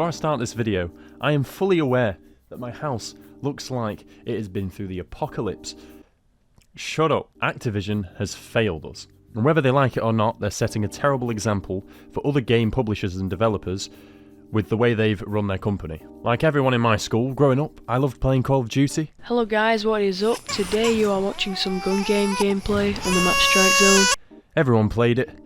before I start this video, I am fully aware that my house looks like it has been through the apocalypse. Shut up. Activision has failed us. And whether they like it or not, they're setting a terrible example for other game publishers and developers with the way they've run their company. Like everyone in my school, growing up, I loved playing Call of Duty. Hello guys, what is up? Today you are watching some gun game gameplay on the map Strike Zone. Everyone played it,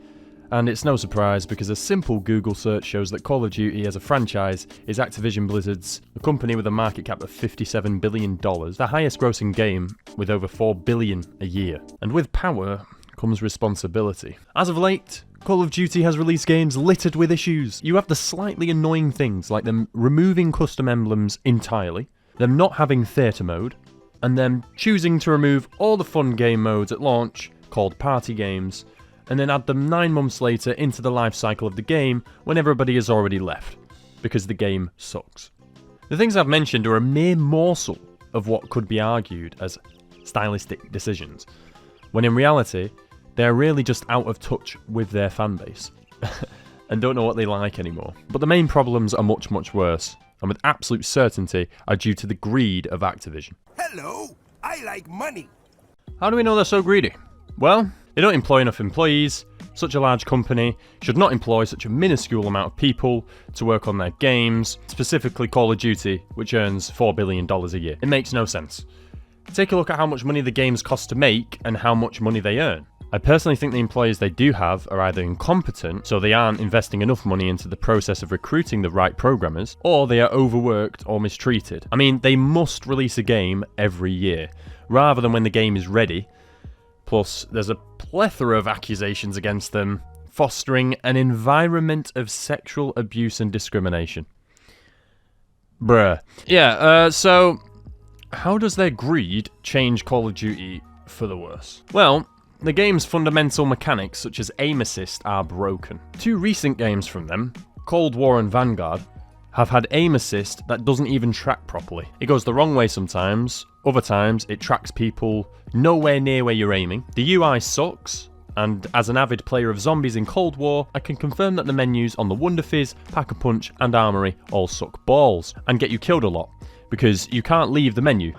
and it's no surprise because a simple Google search shows that Call of Duty as a franchise is Activision Blizzard's, a company with a market cap of $57 billion, the highest grossing game with over $4 billion a year. And with power comes responsibility. As of late, Call of Duty has released games littered with issues. You have the slightly annoying things like them removing custom emblems entirely, them not having theatre mode, and them choosing to remove all the fun game modes at launch, called party games, and then add them 9 months later into the life cycle of the game when everybody has already left, because the game sucks. The things I've mentioned are a mere morsel of what could be argued as stylistic decisions, when in reality, they're really just out of touch with their fanbase, and don't know what they like anymore. But the main problems are much, much worse, and with absolute certainty are due to the greed of Activision. Hello, I like money. How do we know they're so greedy? Well, they don't employ enough employees. Such a large company should not employ such a minuscule amount of people to work on their games, specifically Call of Duty, which earns $4 billion a year. It makes no sense. Take a look at how much money the games cost to make and how much money they earn. I personally think the employees they do have are either incompetent, so they aren't investing enough money into the process of recruiting the right programmers, or they are overworked or mistreated. I mean, they must release a game every year, rather than when the game is ready. Plus, there's a plethora of accusations against them, fostering an environment of sexual abuse and discrimination. Bruh. Yeah, so how does their greed change Call of Duty for the worse? Well, the game's fundamental mechanics, such as aim assist, are broken. 2 recent games from them, Cold War and Vanguard, have had aim assist that doesn't even track properly. It goes the wrong way sometimes, other times it tracks people nowhere near where you're aiming. The UI sucks, and as an avid player of zombies in Cold War, I can confirm that the menus on the Wonder Fizz, Pack-a-Punch and Armory all suck balls, and get you killed a lot, because you can't leave the menu.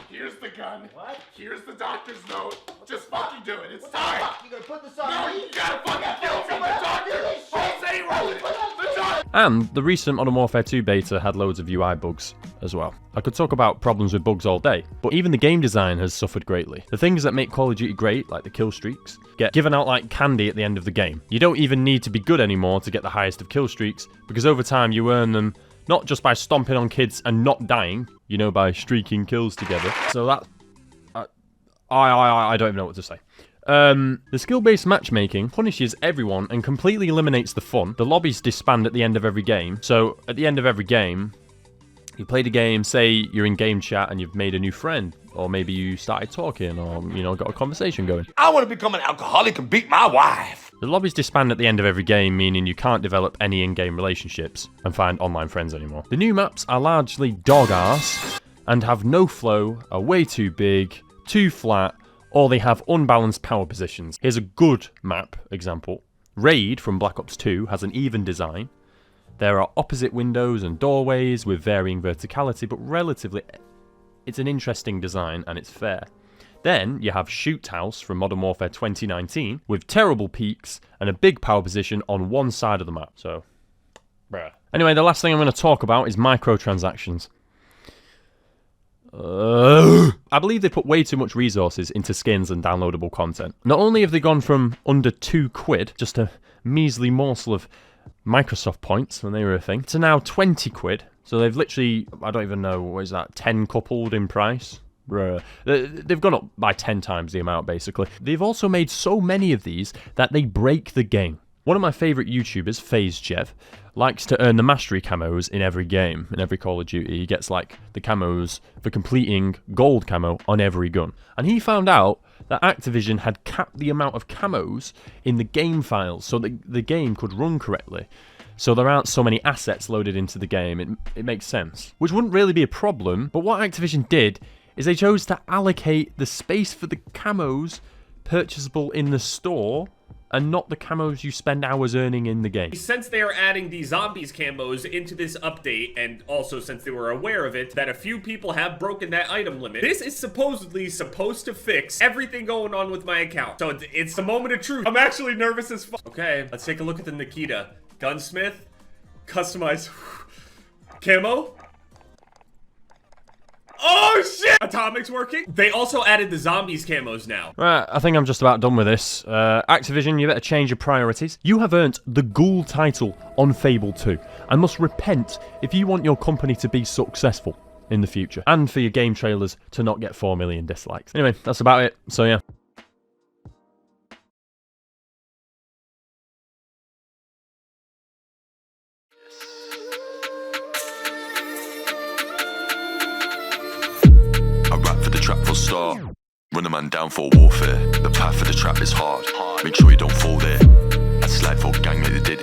Here's the gun. What? Here's the doctor's note. Just fucking do it. It's time. You gonna put this on? No, you gotta fucking kill me. The doctor. I'll say roll it. The doctor. And the recent Modern Warfare 2 beta had loads of UI bugs as well. I could talk about problems with bugs all day, but even the game design has suffered greatly. The things that make Call of Duty great, like the kill streaks, get given out like candy at the end of the game. You don't even need to be good anymore to get the highest of kill streaks, because over time you earn them not just by stomping on kids and not dying, you know, by streaking kills together. So that... I don't even know what to say. The skill-based matchmaking punishes everyone and completely eliminates the fun. The lobbies disband at the end of every game. So, at the end of every game, you played a game, say you're in game chat and you've made a new friend. Or maybe you started talking or, you know, got a conversation going. I want to become an alcoholic and beat my wife. The lobbies disband at the end of every game, meaning you can't develop any in-game relationships and find online friends anymore. The new maps are largely dog-arse and have no flow, are way too big, too flat, or they have unbalanced power positions. Here's a good map example. Raid from Black Ops 2 has an even design. There are opposite windows and doorways with varying verticality, but relatively, it's an interesting design and it's fair. Then you have Shoot House from Modern Warfare 2019 with terrible peaks and a big power position on one side of the map. So, bruh. Anyway, the last thing I'm going to talk about is microtransactions. I believe they put way too much resources into skins and downloadable content. Not only have they gone from under £2, just a measly morsel of Microsoft points when they were a thing, to now £20. So they've literally, I don't even know, what is that, 10 coupled in price? Bruh. They've gone up by 10 times the amount, basically. They've also made so many of these that they break the game. One of my favourite YouTubers, FazeJev, likes to earn the mastery camos in every game. In every Call of Duty, he gets like the camos for completing gold camo on every gun. And he found out that Activision had capped the amount of camos in the game files so that the game could run correctly. So there aren't so many assets loaded into the game. It makes sense. Which wouldn't really be a problem, but what Activision did is they chose to allocate the space for the camos purchasable in the store and not the camos you spend hours earning in the game. Since they are adding the zombies camos into this update, and also since they were aware of it, that a few people have broken that item limit, this is supposedly supposed to fix everything going on with my account. So it's the moment of truth. I'm actually nervous as fuck. Okay, let's take a look at the Nikita. Gunsmith, customize, camo. Oh shit! Atomic's working. They also added the zombies camos now. Right, I think I'm just about done with this. Activision, you better change your priorities. You have earned the Ghoul title on Fable 2 and must repent if you want your company to be successful in the future, and for your game trailers to not get 4 million dislikes. Anyway, that's about it. So yeah. Trap for start, run a man down for warfare. The path for the trap is hard, make sure you don't fall there. I slide for gang like they did